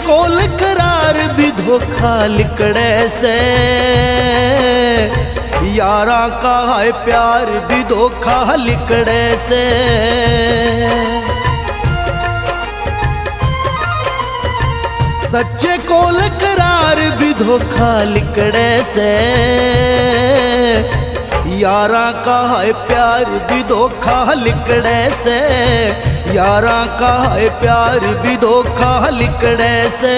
कोल करार भी धोखा लिकड़े से, यारा का है प्यार भी धोखा लिकड़े से। सच्चे कोल करार भी धोखा लिकड़े से, यारा का है प्यार भी धोखा लिकड़े से, यारा का है प्यार भी धोखा लिकड़े से।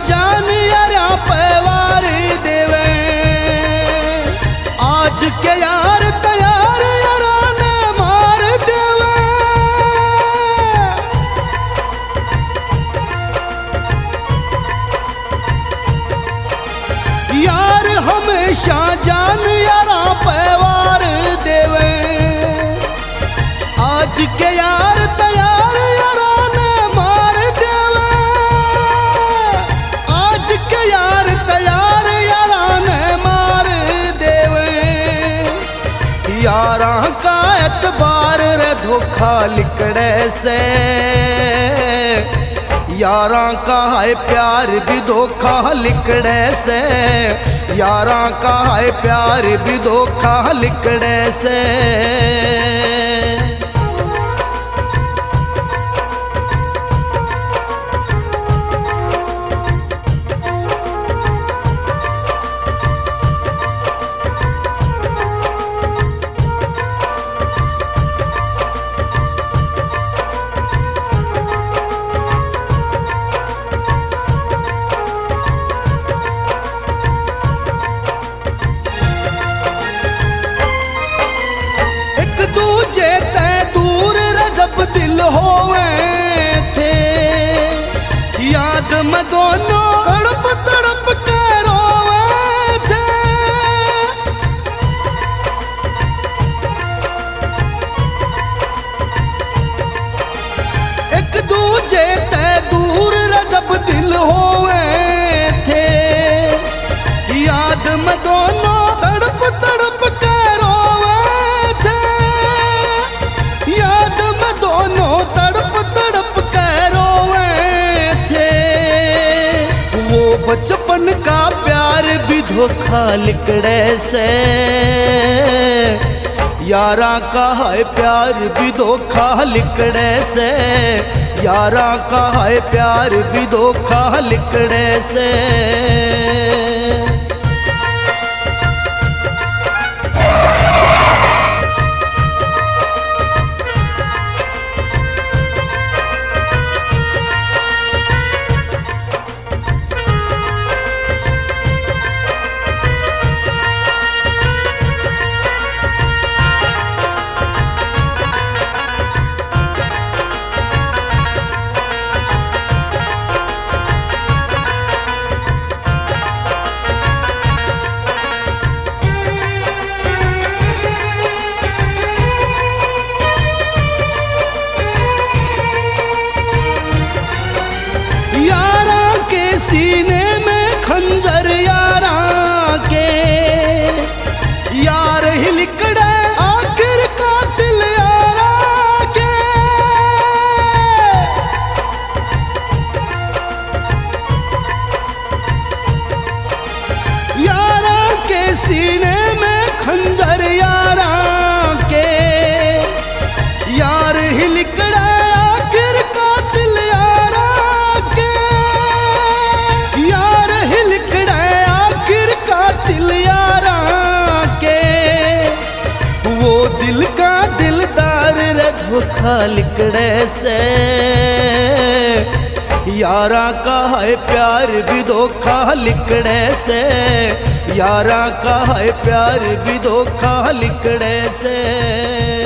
जान यारा पैवार देवे, आज के यार तैयार यारा ने मार देवे। यार हमेशा जान यारा पैवार देवे, आज के यार तैयार यारा ने मार देवे। के यार तैयार यारा ने मार देवे, यारा का एतबार रे धोखा लिकड़े से, यारा का है प्यार भी धोखा लिकड़े से, यारा का है प्यार भी धोखा लिकड़े से। दिल होवे थे याद में दोनों तड़प तड़प के रोवे थे। एक दूजे ते दूर जब दिल होवे थे, याद में दोनों तड़प तड़प के रोवे थे। याद में दोनों तड़प तड़प के रोवे थे, वो बचपन का प्यार भी धोखा लिकड़े से, यारा का है प्यार भी धोखा लिकड़े से, यारा का है प्यार भी धोखा लिकड़े से। सीने में खंजर यारा के, यार ही लिकड़े आखिर कातिल यारा के। यारा के सीने में खंजर यारा के, यार ही लिकड़े आखिर कातिल यारा के। यार ही लिकड़े आखिर कातिल यारा के, वो दिल का दिलदार रे धोखा लिकड़े से, यारा का है प्यार भी धोखा लिकड़े से, यारा का है प्यार भी धोखा लिकड़े से।